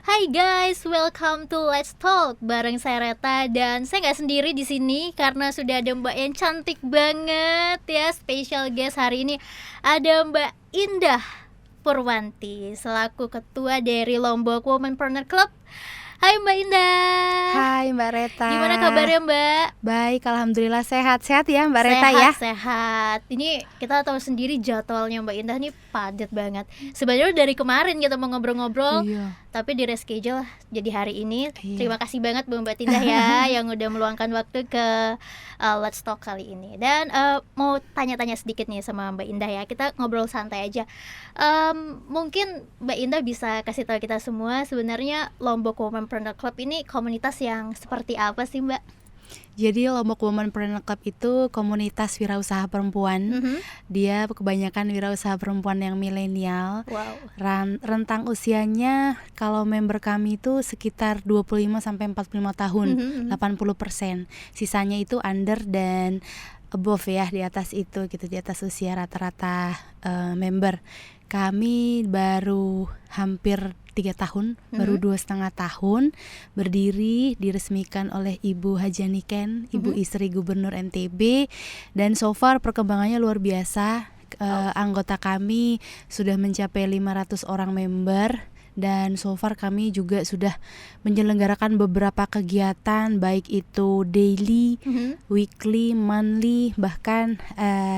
Hai guys, welcome to Let's Talk bareng saya Reta dan saya nggak sendiri di sini karena sudah ada Mbak yang cantik banget ya, special guest hari ini ada Mbak Indah Purwanti selaku ketua dari Lombok Womenpreneur Club. Hai Mbak Indah. Hai Mbak Reta. Gimana kabarnya Mbak? Baik, alhamdulillah sehat-sehat ya Mbak Reta ya. Sehat. Ini kita tahu sendiri jadwalnya Mbak Indah nih padat banget. Sebenarnya dari kemarin kita mau ngobrol-ngobrol, tapi di reschedule jadi hari ini. Terima kasih banget Mbak Indah ya yang udah meluangkan waktu ke Let's Talk kali ini. Dan mau tanya-tanya sedikit nih sama Mbak Indah ya. Kita ngobrol santai aja. Mungkin Mbak Indah bisa kasih tahu kita semua sebenarnya Lombok Womenpreneur Club ini komunitas yang seperti apa sih Mbak? Jadi Lombok Womenpreneur Club itu komunitas wirausaha perempuan. Dia kebanyakan wirausaha perempuan yang milenial. Wow. Rentang usianya kalau member kami itu sekitar 25 sampai 45 tahun, 80%. Sisanya itu under dan above ya, di atas itu gitu, di atas usia rata-rata member. Kami baru hampir 3 tahun, baru 2,5 tahun berdiri, diresmikan oleh Ibu Hajani Ken, Ibu istri Gubernur NTB, dan so far perkembangannya luar biasa. Anggota kami sudah mencapai 500 orang member. Dan so far kami juga sudah menyelenggarakan beberapa kegiatan, baik itu daily, weekly, monthly, bahkan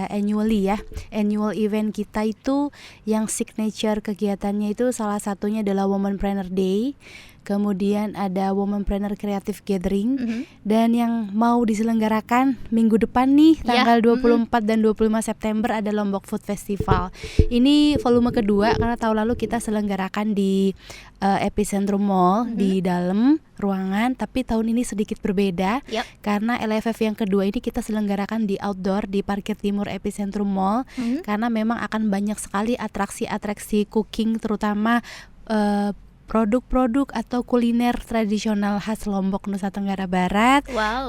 annually ya. Annual event kita itu yang signature kegiatannya itu salah satunya adalah Womenpreneur Day. Kemudian ada Womenpreneur Creative Gathering, dan yang mau diselenggarakan minggu depan nih tanggal 24 dan 25 September ada Lombok Food Festival. Ini volume kedua karena tahun lalu kita selenggarakan di Epicentrum Mall di dalam ruangan, tapi tahun ini sedikit berbeda karena LFF yang kedua ini kita selenggarakan di outdoor di parkir timur Epicentrum Mall, karena memang akan banyak sekali atraksi-atraksi cooking, terutama produk-produk atau kuliner tradisional khas Lombok, Nusa Tenggara Barat.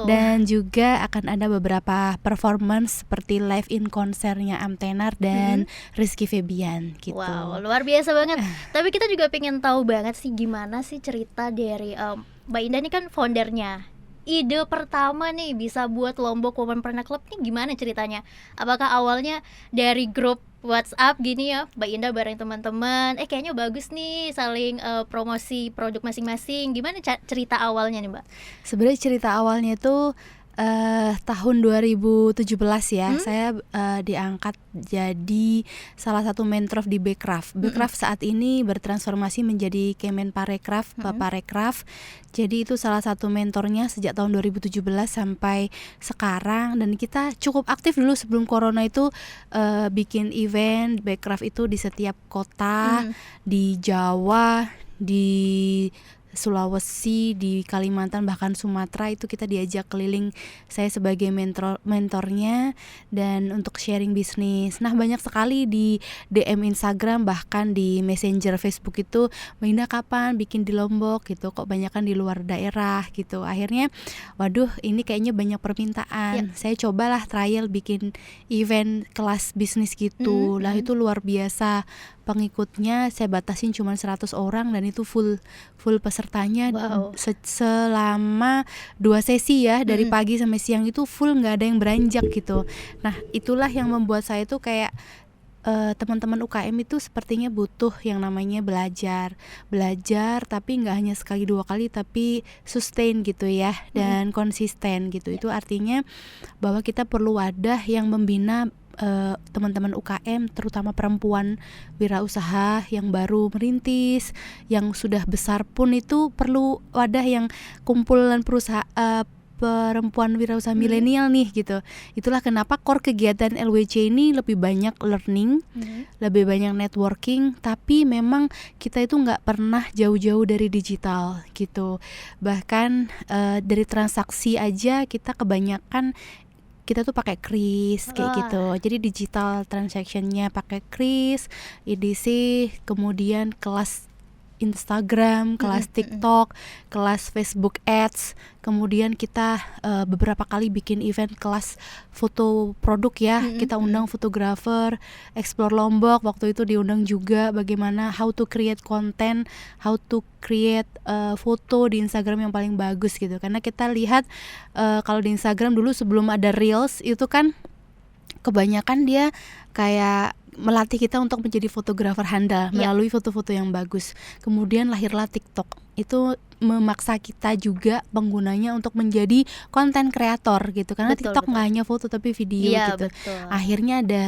Dan juga akan ada beberapa performance seperti live in konsernya Amtenar dan Rizky Febian gitu. Wow, luar biasa banget. Tapi kita juga pengen tahu banget sih gimana sih cerita dari Mbak Indah ini kan foundernya. Ide pertama nih bisa buat Lombok Womenpreneur Club nih gimana ceritanya? Apakah awalnya dari grup WhatsApp gini ya, Mbak Indah bareng teman-teman, kayaknya bagus nih saling promosi produk masing-masing. Gimana cerita awalnya nih Mbak? Sebenarnya cerita awalnya itu tahun 2017 ya, saya diangkat jadi salah satu mentor di Bekraf. Bekraf saat ini bertransformasi menjadi Kemenparekraf, Paparekraf. Jadi itu salah satu mentornya sejak tahun 2017 sampai sekarang, dan kita cukup aktif dulu sebelum corona itu bikin event Bekraf itu di setiap kota, di Jawa, di Sulawesi, di Kalimantan, bahkan Sumatera itu kita diajak keliling, saya sebagai mentornya, dan untuk sharing bisnis. Nah, banyak sekali di DM Instagram bahkan di Messenger Facebook itu, Mbak Indah kapan bikin di Lombok gitu, kok banyakan di luar daerah gitu. Akhirnya waduh, ini kayaknya banyak permintaan. Saya cobalah trial bikin event kelas bisnis gitu. Lah itu luar biasa. Pengikutnya saya batasin cuma 100 orang dan itu full pesertanya. Selama 2 sesi ya, dari pagi sampai siang itu full, nggak ada yang beranjak gitu. Nah itulah yang membuat saya tuh kayak teman-teman UKM itu sepertinya butuh yang namanya belajar, tapi nggak hanya sekali 2 kali, tapi sustain gitu ya, dan konsisten gitu. Itu artinya bahwa kita perlu wadah yang membina teman-teman UKM, terutama perempuan wirausaha yang baru merintis, yang sudah besar pun itu perlu wadah yang kumpulan perempuan wirausaha milenial nih gitu. Itulah kenapa core kegiatan LWC ini lebih banyak learning, lebih banyak networking, tapi memang kita itu nggak pernah jauh-jauh dari digital gitu. Bahkan dari transaksi aja kita kebanyakan kita tuh pakai kris kayak gitu. Jadi digital transactionnya pakai kris, EDC, kemudian kelas Instagram, kelas TikTok, kelas Facebook Ads. Kemudian kita beberapa kali bikin event kelas foto produk ya. Kita undang fotografer, Explore Lombok waktu itu diundang juga, bagaimana how to create content, how to create foto di Instagram yang paling bagus gitu. Karena kita lihat kalau di Instagram dulu sebelum ada Reels itu kan kebanyakan dia kayak melatih kita untuk menjadi fotografer handal melalui foto-foto yang bagus. Kemudian lahirlah TikTok. Itu memaksa kita juga penggunanya untuk menjadi konten kreator gitu. Karena TikTok nggak hanya foto tapi video gitu. Akhirnya ada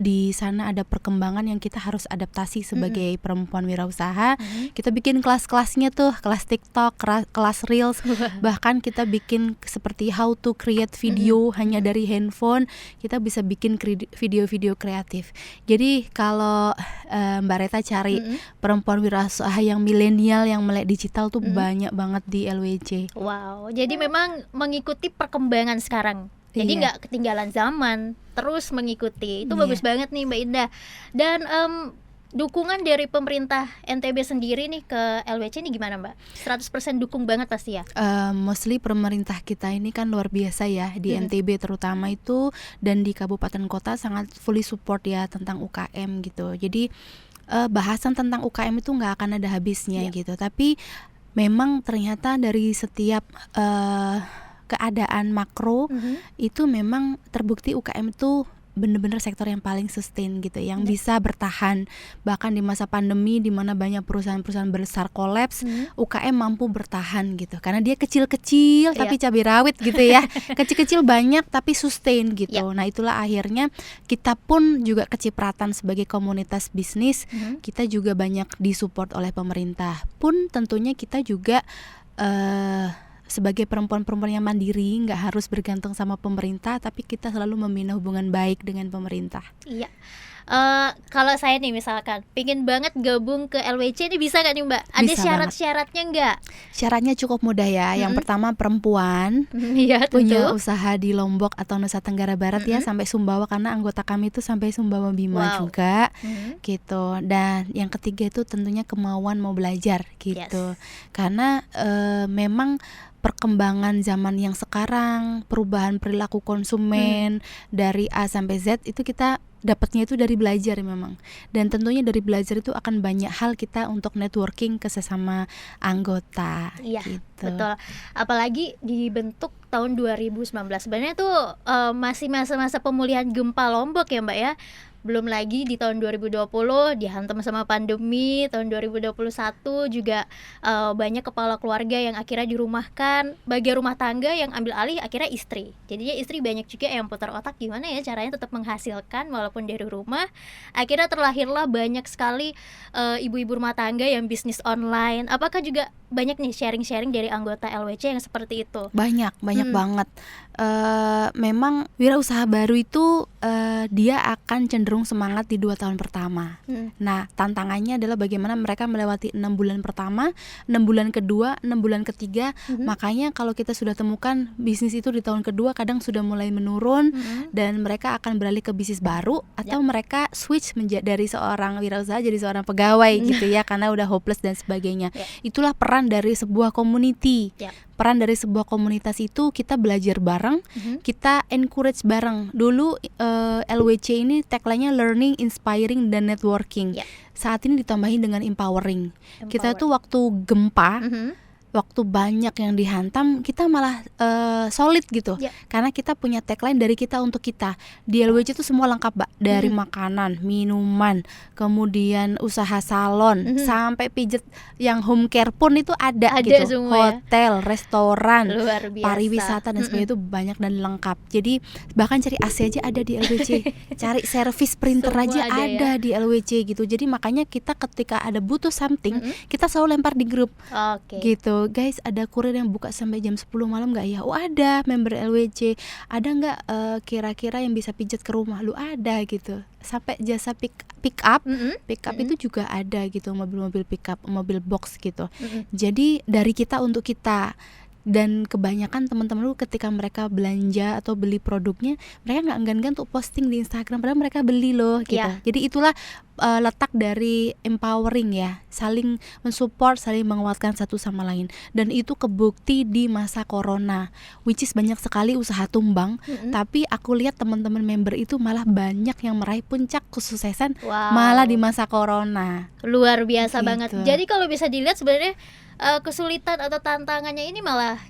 di sana ada perkembangan yang kita harus adaptasi sebagai perempuan wirausaha. Kita bikin kelas-kelasnya tuh, kelas TikTok, kelas Reels, bahkan kita bikin seperti how to create video hanya dari handphone. Kita bisa bikin video-video kreatif. Jadi kalau Mbak Reta cari perempuan wirausaha yang milenial yang melek digital tuh banyak banget di LWC. Wow, jadi memang mengikuti perkembangan sekarang. Jadi nggak ketinggalan zaman, terus mengikuti. Itu bagus banget nih Mbak Indah. Dan dukungan dari pemerintah NTB sendiri nih ke LWC ini gimana Mbak? 100% dukung banget pasti ya? Mostly pemerintah kita ini kan luar biasa ya, di NTB terutama itu, dan di kabupaten kota sangat fully support ya tentang UKM gitu. Jadi bahasan tentang UKM itu nggak akan ada habisnya gitu. Tapi memang ternyata dari setiap keadaan makro itu memang terbukti UKM itu benar-benar sektor yang paling sustain gitu, yang bisa bertahan bahkan di masa pandemi di mana banyak perusahaan-perusahaan besar kolaps, UKM mampu bertahan gitu karena dia kecil-kecil tapi cabai rawit gitu ya, kecil-kecil banyak tapi sustain gitu. Nah itulah akhirnya kita pun juga kecipratan sebagai komunitas bisnis, kita juga banyak disupport oleh pemerintah. Pun tentunya kita juga sebagai perempuan-perempuan yang mandiri, nggak harus bergantung sama pemerintah, tapi kita selalu membina hubungan baik dengan pemerintah. Iya. Kalau saya nih misalkan pingin banget gabung ke LWC ini bisa nggak nih Mbak? Ada syarat-syaratnya nggak? Syaratnya cukup mudah ya. Yang pertama perempuan punya usaha di Lombok atau Nusa Tenggara Barat ya sampai Sumbawa, karena anggota kami itu sampai Sumbawa Bima juga gitu. Dan yang ketiga itu tentunya kemauan mau belajar gitu. Karena memang perkembangan zaman yang sekarang, perubahan perilaku konsumen dari A sampai Z itu kita dapatnya itu dari belajar memang. Dan tentunya dari belajar itu akan banyak hal kita untuk networking ke sesama anggota. Iya, gitu. Betul. Apalagi dibentuk tahun 2019. Sebenarnya itu masih masa-masa pemulihan gempa Lombok ya Mbak ya. Belum lagi di tahun 2020 dihantam sama pandemi, tahun 2021 juga banyak kepala keluarga yang akhirnya dirumahkan, bagian rumah tangga yang ambil alih akhirnya istri. Jadinya istri banyak juga yang putar otak gimana ya caranya tetap menghasilkan walaupun dari rumah. Akhirnya terlahirlah banyak sekali ibu-ibu rumah tangga yang bisnis online. Apakah juga banyak nih sharing-sharing dari anggota LWC yang seperti itu? Banyak banget. Memang wirausaha baru itu dia akan cenderung semangat di 2 tahun pertama. Nah tantangannya adalah bagaimana mereka melewati 6 bulan pertama, 6 bulan kedua, 6 bulan ketiga. Makanya kalau kita sudah temukan bisnis itu di tahun kedua kadang sudah mulai menurun, dan mereka akan beralih ke bisnis baru, atau mereka switch dari seorang wirausaha jadi seorang pegawai gitu ya, karena udah hopeless dan sebagainya. Itulah peran dari sebuah community. Peran dari sebuah komunitas itu kita belajar bareng, kita encourage bareng. Dulu LWC ini tagline-nya learning, inspiring, dan networking. Saat ini ditambahin dengan empowering. Kita tuh waktu gempa, waktu banyak yang dihantam, kita malah solid gitu. Karena kita punya tagline dari kita untuk kita. Di LWC itu semua lengkap, Mbak. Dari makanan, minuman, kemudian usaha salon, sampai pijet yang home care pun itu ada gitu. Semua, hotel, restoran, pariwisata pariwisata dan sebagainya itu banyak dan lengkap. Jadi bahkan cari AC aja ada di LWC. Cari service printer aja ada di LWC gitu. Jadi makanya kita ketika ada butuh something, kita selalu lempar di grup. Gitu. Guys, ada kurir yang buka sampai jam 10 malam nggak ya? Oh ada, member LWC. Ada nggak kira-kira yang bisa pijat ke rumah? Lu ada gitu. Sampai jasa pick up itu juga ada gitu, mobil-mobil pick up, mobil box gitu. Jadi dari kita untuk kita. Dan kebanyakan teman-teman lu ketika mereka belanja atau beli produknya, mereka nggak enggan-enggan untuk posting di Instagram, padahal mereka beli loh gitu. Jadi itulah letak dari empowering ya, saling mensupport, saling menguatkan satu sama lain. Dan itu kebukti di masa corona, which is banyak sekali usaha tumbang, tapi aku lihat teman-teman member itu malah banyak yang meraih puncak kesuksesan malah di masa corona. Luar biasa Gitu. banget. Jadi kalau bisa dilihat sebenarnya kesulitan atau tantangannya ini malah,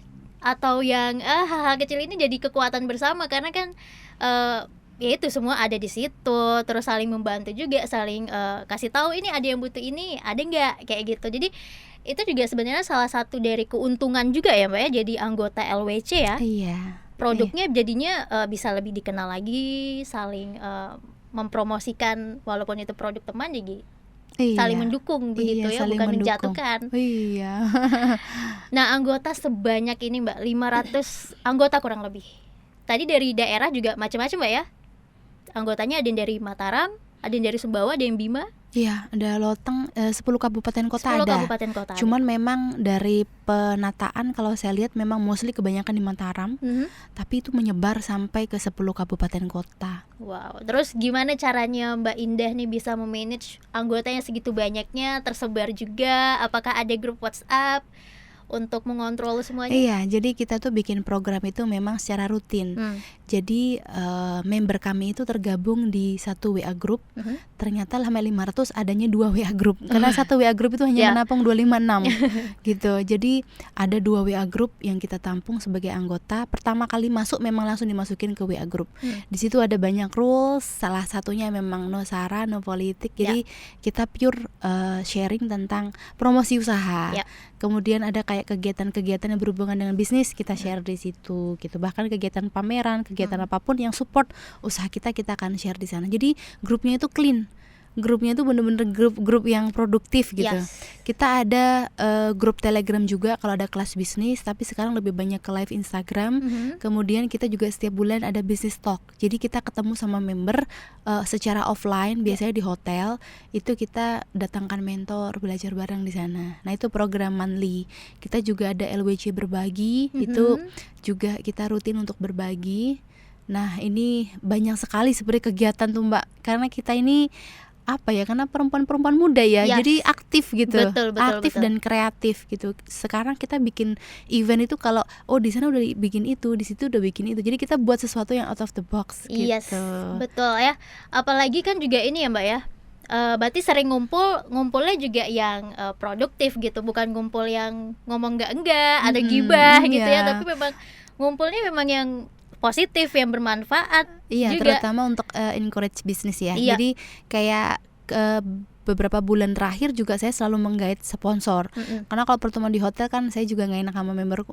atau yang hal-hal kecil ini jadi kekuatan bersama, karena kan ya itu semua ada di situ, terus saling membantu juga, saling kasih tahu ini ada yang butuh ini, ada nggak, kayak gitu. Jadi itu juga sebenarnya salah satu dari keuntungan juga ya Mbak ya, jadi anggota LWC ya. Iya. Produknya jadinya bisa lebih dikenal lagi, saling mempromosikan, walaupun itu produk teman, jadi saling mendukung begitu ya, bukan menjatuhkan. Iya. Nah, anggota sebanyak ini Mbak, 500 anggota kurang lebih. Tadi dari daerah juga macam-macam Mbak ya. Anggotanya ada yang dari Mataram, ada yang dari Sumbawa, ada yang Bima. Iya, ada Loteng, 10 kabupaten kota 10 ada. kabupaten kota. Cuman memang dari penataan kalau saya lihat memang mostly kebanyakan di Mataram, tapi itu menyebar sampai ke 10 kabupaten kota. Wow, terus gimana caranya Mbak Indah nih bisa memanage anggotanya segitu banyaknya, tersebar juga? Apakah ada grup WhatsApp untuk mengontrol semuanya? Iya, jadi kita tuh bikin program itu memang secara rutin. Jadi member kami itu tergabung di satu WA group. Ternyata sampai 500 adanya 2 WA group. Karena satu WA group itu hanya menampung 256 gitu. Jadi ada 2 WA group yang kita tampung sebagai anggota. Pertama kali masuk memang langsung dimasukin ke WA group. Di situ ada banyak rules. Salah satunya memang no sara, no politik. Jadi kita pure sharing tentang promosi usaha. Kemudian ada kayak kegiatan-kegiatan yang berhubungan dengan bisnis, kita share di situ gitu. Bahkan kegiatan pameran, kegiatan apapun yang support usaha kita akan share di sana. Jadi grupnya itu clean. Grupnya itu bener-bener grup yang produktif gitu. Kita ada grup Telegram juga kalau ada kelas bisnis, tapi sekarang lebih banyak ke live Instagram. Kemudian kita juga setiap bulan ada business talk. Jadi kita ketemu sama member secara offline, biasanya di hotel. Itu kita datangkan mentor, belajar bareng di sana. Nah, itu program monthly. Kita juga ada LWC berbagi, itu juga kita rutin untuk berbagi. Nah, ini banyak sekali sebenarnya kegiatan tuh Mbak. Karena kita ini karena perempuan-perempuan muda ya, jadi aktif gitu, aktif dan kreatif gitu. Sekarang kita bikin event itu kalau di sana udah bikin itu, di situ udah bikin itu. Jadi kita buat sesuatu yang out of the box gitu. Betul ya. Apalagi kan juga ini ya Mbak ya. Berarti sering ngumpulnya juga yang produktif gitu, bukan ngumpul yang ngomong enggak atau gibah gitu ya, tapi memang ngumpulnya memang yang positif, yang bermanfaat. Iya, juga terutama untuk encourage bisnis ya. Jadi kayak beberapa bulan terakhir juga saya selalu menggait sponsor. Karena kalau pertemuan di hotel kan saya juga gak enak sama member,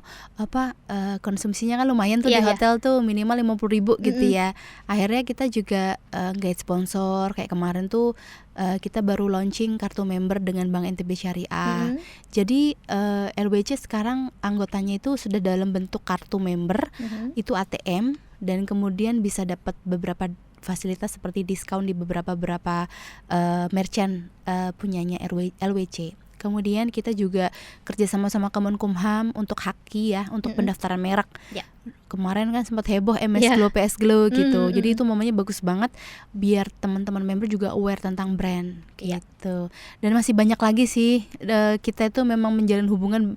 konsumsinya kan lumayan tuh di hotel tuh minimal 50.000 gitu ya. Akhirnya kita juga gait sponsor. Kayak kemarin tuh kita baru launching kartu member dengan Bank NTB Syariah. Jadi LWC sekarang anggotanya itu sudah dalam bentuk kartu member, itu ATM, dan kemudian bisa dapat beberapa fasilitas seperti diskon di beberapa merchant punyanya LWC. Kemudian kita juga kerjasama sama Kemenkumham untuk Haki ya, untuk pendaftaran merek. Kemarin kan sempat heboh MS Glow, PS Glow gitu. Jadi itu momennya bagus banget biar teman-teman member juga aware tentang brand gitu. Dan masih banyak lagi sih, kita itu memang menjalin hubungan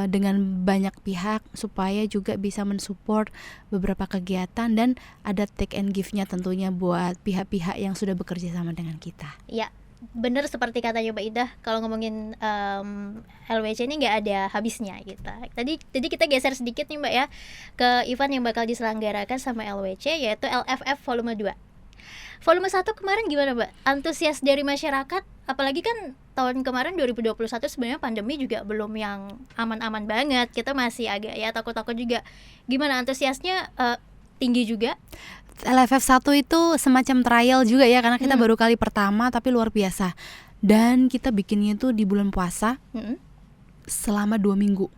dengan banyak pihak supaya juga bisa mensupport beberapa kegiatan, dan ada take and give-nya tentunya buat pihak-pihak yang sudah bekerja sama dengan kita. Iya, bener seperti katanya Mbak Indah, kalau ngomongin LWC ini nggak ada habisnya gitu. Tadi kita geser sedikit nih Mbak ya ke event yang bakal diselenggarakan sama LWC, yaitu LFF Volume 2. Volume 1 kemarin gimana Mbak? Antusias dari masyarakat, apalagi kan tahun kemarin 2021 sebenarnya pandemi juga belum yang aman-aman banget. Kita masih agak ya takut-takut juga. Gimana antusiasnya? Tinggi juga? LFF 1 itu semacam trial juga ya, karena kita baru kali pertama, tapi luar biasa. Dan kita bikinnya itu di bulan puasa selama 2 minggu.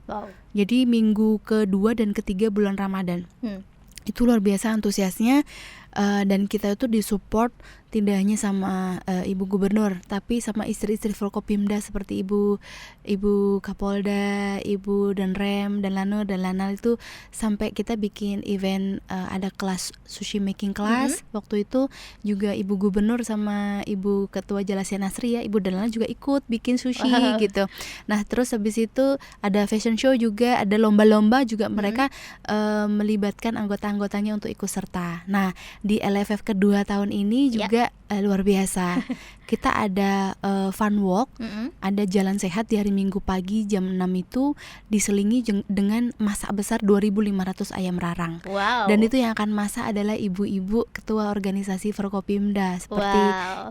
Jadi minggu kedua dan ketiga bulan Ramadan. Itu luar biasa antusiasnya. Dan kita itu disupport tidak hanya sama Ibu Gubernur, tapi sama istri-istri Forkopimda seperti Ibu Kapolda, Ibu Danrem, dan Lano dan Lanal itu, sampai kita bikin event ada kelas sushi making class. Waktu itu juga Ibu Gubernur sama Ibu Ketua Jalasya Nasri ya, Ibu Danrem juga ikut bikin sushi gitu. Nah terus habis itu ada fashion show juga, ada lomba-lomba juga, mereka melibatkan anggota-anggotanya untuk ikut serta. Nah di LFF kedua tahun ini juga luar biasa. Kita ada fun walk, ada jalan sehat di hari Minggu pagi jam 6 itu diselingi dengan masak besar 2.500 ayam rarang. Dan itu yang akan masak adalah ibu-ibu ketua organisasi Forkopimda seperti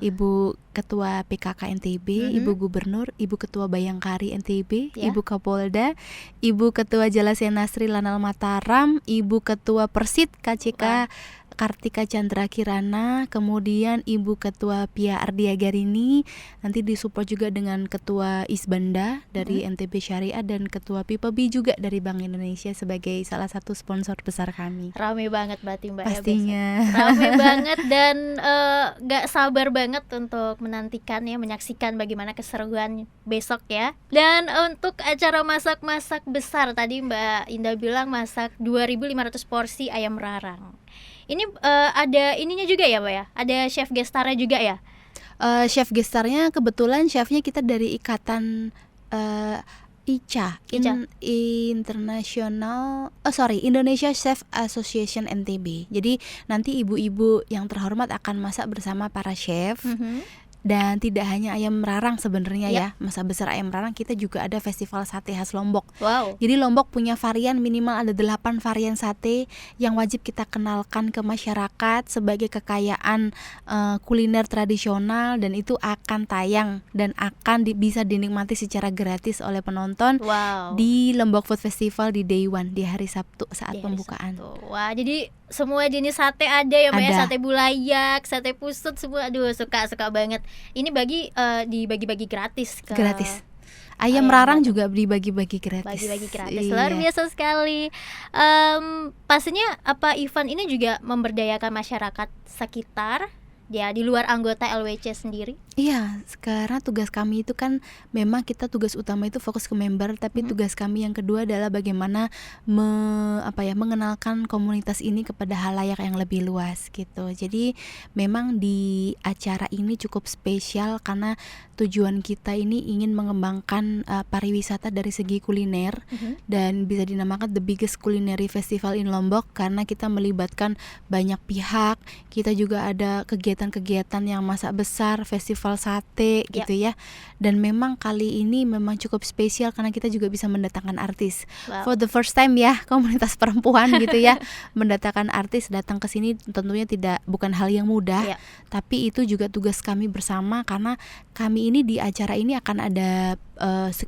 Ibu Ketua PKK NTB, Ibu Gubernur, Ibu Ketua Bayangkari NTB, Ibu Kapolda, Ibu Ketua Jalasya Nasri Lanal Mataram, Ibu Ketua Persit KCK Kartika Chandra Kirana, kemudian Ibu Ketua Pia Ardiagarini, nanti disupport juga dengan Ketua Isbanda dari NTB Syariah dan Ketua Pipebi juga dari Bank Indonesia sebagai salah satu sponsor besar kami. Rame banget berarti Mbak. Pastinya ya, rame banget dan gak sabar banget untuk menantikan ya, menyaksikan bagaimana keseruan besok ya. Dan untuk acara masak-masak besar tadi Mbak Indah bilang masak 2.500 porsi ayam rarang. Ini ada ininya juga ya Mbak ya? Ada chef gestarnya juga ya? Chef gestarnya kebetulan chefnya kita dari ikatan ICA. Indonesia Chef Association NTB. Jadi nanti ibu-ibu yang terhormat akan masak bersama para chef. Dan tidak hanya ayam rarang sebenarnya ya, masak besar ayam rarang, kita juga ada festival sate khas Lombok. Jadi Lombok punya varian, minimal ada 8 varian sate yang wajib kita kenalkan ke masyarakat sebagai kekayaan kuliner tradisional, dan itu akan tayang dan akan bisa dinikmati secara gratis oleh penonton di Lombok Food Festival di Day One di hari Sabtu saat pembukaan. Wah, jadi semua jenis sate ada ya Mbak ya, sate bulayak, sate pusut, semua. Aduh, suka banget. Ini dibagi-bagi gratis ke ayam rarang juga dibagi-bagi gratis. Bagi-bagi gratis. Luar biasa sekali. Pastinya apa event ini juga memberdayakan masyarakat sekitar ya, di luar anggota LWC sendiri? Iya, sekarang tugas kami itu kan memang kita tugas utama itu fokus ke member, tapi tugas kami yang kedua adalah bagaimana mengenalkan komunitas ini kepada halayak yang lebih luas gitu. Jadi memang di acara ini cukup spesial karena tujuan kita ini ingin mengembangkan pariwisata dari segi kuliner, dan bisa dinamakan the biggest culinary festival in Lombok karena kita melibatkan banyak pihak. Kita juga ada kegiatan-kegiatan yang masak besar, festival sate gitu ya. Dan memang kali ini memang cukup spesial karena kita juga bisa mendatangkan artis. For the first time ya, komunitas perempuan gitu ya, mendatangkan artis datang ke sini tentunya bukan hal yang mudah. Tapi itu juga tugas kami bersama karena kami ini di acara ini akan ada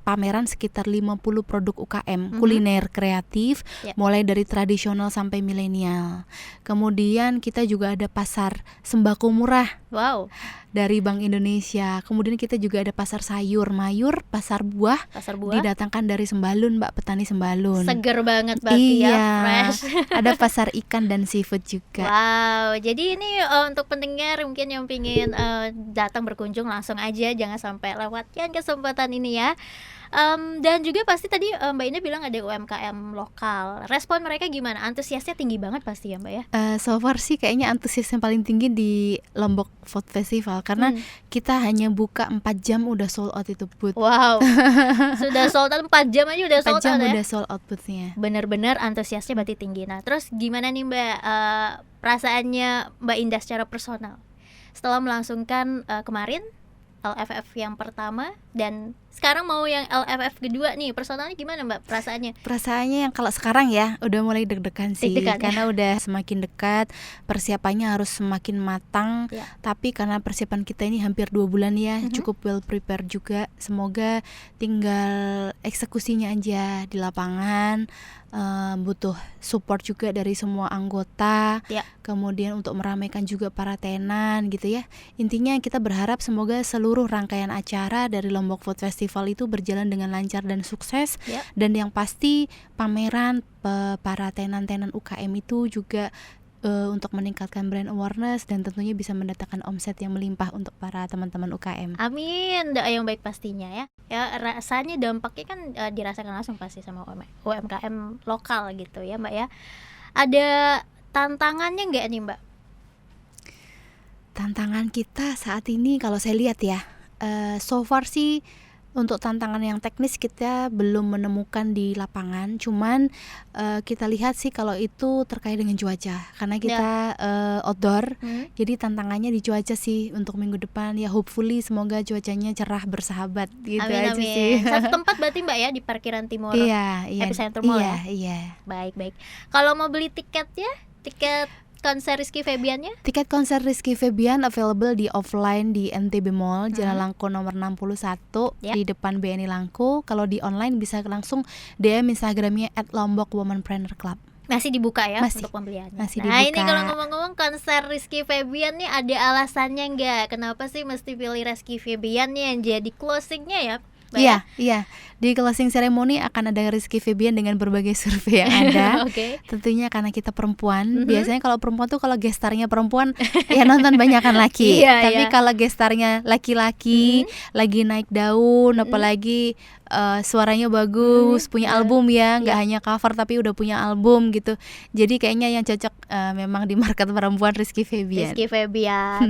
pameran sekitar 50 produk UKM kuliner kreatif, mulai dari tradisional sampai milenial. Kemudian kita juga ada pasar sembako murah dari Bank Indonesia. Kemudian kita juga ada pasar sayur mayur, pasar buah didatangkan dari Sembalun, Mbak, petani Sembalun. Seger banget berarti ya, fresh. Ada pasar ikan dan seafood juga. Jadi ini untuk pendengar mungkin yang pingin datang berkunjung langsung aja, jangan sampai lewatkan kesempatan ini ya. Dan juga pasti tadi Mbak Indah bilang ada UMKM lokal. Respon mereka gimana? Antusiasnya tinggi banget pasti ya Mbak ya? So far sih kayaknya antusias yang paling tinggi di Lombok Food Festival karena kita hanya buka 4 jam udah sold out itu booth. Sudah sold out 4 jam aja udah sold out ya? 4 jam udah sold out boothnya. Bener-bener antusiasnya berarti tinggi. Nah terus gimana nih Mbak perasaannya Mbak Indah secara personal setelah melangsungkan kemarin LFF yang pertama dan sekarang mau yang LFF kedua nih, personalnya gimana Mbak perasaannya? Perasaannya yang kalau sekarang ya udah mulai deg-degan sih, karena udah semakin dekat, persiapannya harus semakin matang. Tapi karena persiapan kita ini hampir 2 bulan ya, cukup well prepared juga. Semoga tinggal eksekusinya aja di lapangan. Butuh support juga dari semua anggota, kemudian untuk meramaikan juga para tenan gitu ya. Intinya kita berharap semoga seluruh rangkaian acara dari Lombok Food Festival itu berjalan dengan lancar dan sukses. Dan yang pasti pameran para tenan-tenan UKM itu juga untuk meningkatkan brand awareness dan tentunya bisa mendatangkan omset yang melimpah untuk para teman-teman UKM. Amin, doa yang baik pastinya ya. Ya rasanya dampaknya kan dirasakan langsung pasti sama UMKM lokal gitu ya Mbak ya. Ada tantangannya nggak nih Mbak? Tantangan kita saat ini kalau saya lihat ya, so far sih untuk tantangan yang teknis kita belum menemukan di lapangan, cuman kita lihat sih kalau itu terkait dengan cuaca, karena kita outdoor, jadi tantangannya di cuaca sih untuk minggu depan ya, hopefully semoga cuacanya cerah bersahabat gitu. Amin, aja amin. sih. Satu tempat berarti Mbak ya di parkiran timur Epicenter Mall ya? Iya. Baik. Kalau mau beli tiketnya, tiket konser Rizky Febiannya? Tiket konser Rizky Febian available di offline di NTB Mall, Jalan Langko nomor 61 di depan BNI Langko. Kalau di online bisa langsung DM Instagramnya @lombokwomanpreneur club. Masih dibuka ya Masih, untuk pembeliannya. Masih Nah dibuka. ini kalau ngomong-ngomong konser Rizky Febian nih ada alasannya nggak? Kenapa sih mesti pilih Rizky Febian nih yang jadi closingnya ya? Iya. Di closing ceremony akan ada Rizky Febian dengan berbagai survei yang ada. Tentunya karena kita perempuan, biasanya kalau perempuan tuh kalau gestarnya perempuan ya nonton banyakan laki. Tapi kalau gestarnya laki-laki lagi naik daun, apalagi suaranya bagus, punya album ya, nggak hanya cover tapi udah punya album gitu. Jadi kayaknya yang cocok memang di market perempuan Rizky Febian.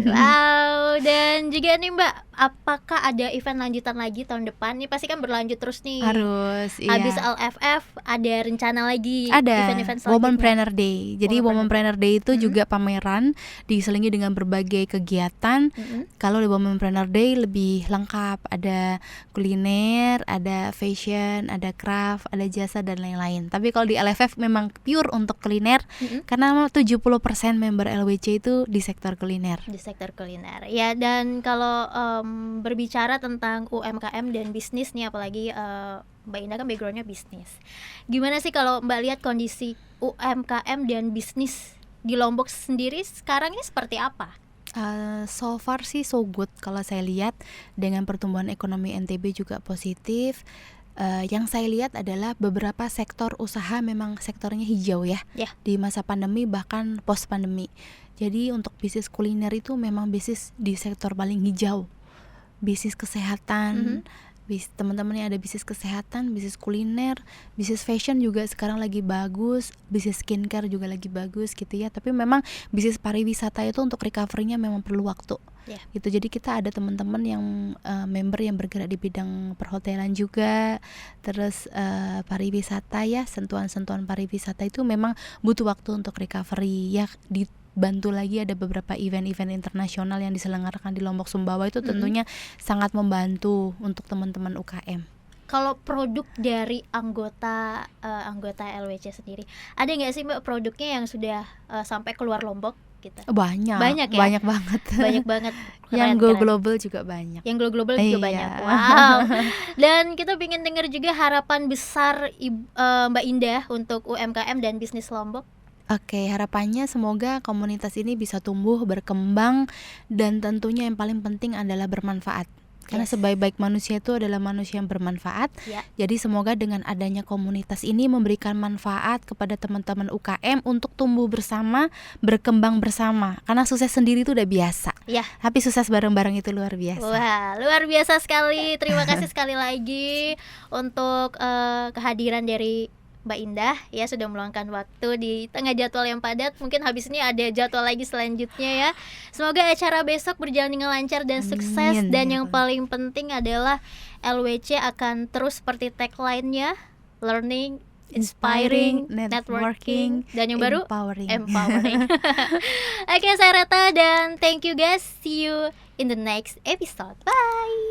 Wow. Dan juga nih Mbak, apakah ada event lanjutan lagi tahun depan? Ini pasti kan berlanjut terus nih. Harus, iya. Habis LFF ada rencana lagi ada event-event selanjutnya. Womanpreneur Day. Jadi Womanpreneur Day itu juga pameran diselingi dengan berbagai kegiatan. Kalau di Womanpreneur Day lebih lengkap, ada kuliner, ada fashion, ada craft, ada jasa dan lain-lain. Tapi kalau di LFF memang pure untuk kuliner, karena 70% member LWC itu di sektor kuliner. Di sektor kuliner. Ya, dan kalau berbicara tentang UMKM dan bisnis nih, apalagi Mbak Indah kan backgroundnya bisnis. Gimana sih kalau Mbak lihat kondisi UMKM dan bisnis di Lombok sendiri sekarang ini seperti apa? So far sih so good kalau saya lihat, dengan pertumbuhan ekonomi NTB juga positif. Yang saya lihat adalah beberapa sektor usaha memang sektornya hijau ya. Di masa pandemi bahkan post pandemi. Jadi untuk bisnis kuliner itu memang bisnis di sektor paling hijau. Bisnis kesehatan, teman-teman yang ada bisnis kesehatan, bisnis kuliner, bisnis fashion juga sekarang lagi bagus, bisnis skincare juga lagi bagus gitu ya. Tapi memang bisnis pariwisata itu untuk recovery-nya memang perlu waktu. Gitu. Jadi kita ada teman-teman yang member yang bergerak di bidang perhotelan juga, terus pariwisata ya, sentuhan-sentuhan pariwisata itu memang butuh waktu untuk recovery ya. Dibantu lagi ada beberapa event-event internasional yang diselenggarakan di Lombok Sumbawa, itu tentunya sangat membantu untuk teman-teman UKM. Kalau produk dari anggota LWC sendiri, ada nggak sih Mbak produknya yang sudah sampai keluar Lombok? Gitu. Banyak ya? Banyak banget. Keren, yang go global juga banyak. Yang go global juga banyak. Wow. Dan kita ingin dengar juga harapan besar Mbak Indah untuk UMKM dan bisnis Lombok. Oke, harapannya semoga komunitas ini bisa tumbuh, berkembang, dan tentunya yang paling penting adalah bermanfaat. Karena sebaik-baik manusia itu adalah manusia yang bermanfaat. Jadi semoga dengan adanya komunitas ini memberikan manfaat kepada teman-teman UKM untuk tumbuh bersama, berkembang bersama. Karena sukses sendiri itu udah biasa. Tapi sukses bareng-bareng itu luar biasa. Wah, luar biasa sekali. Terima kasih sekali lagi untuk kehadiran dari Mbak Indah ya, sudah meluangkan waktu di tengah jadwal yang padat. Mungkin habis ini ada jadwal lagi selanjutnya ya. Semoga acara besok berjalan dengan lancar dan sukses. Dan yang paling penting adalah LWC akan terus seperti tagline-nya, learning, inspiring, networking, dan yang baru empowering. Oke, saya Reta dan thank you guys. See you in the next episode. Bye.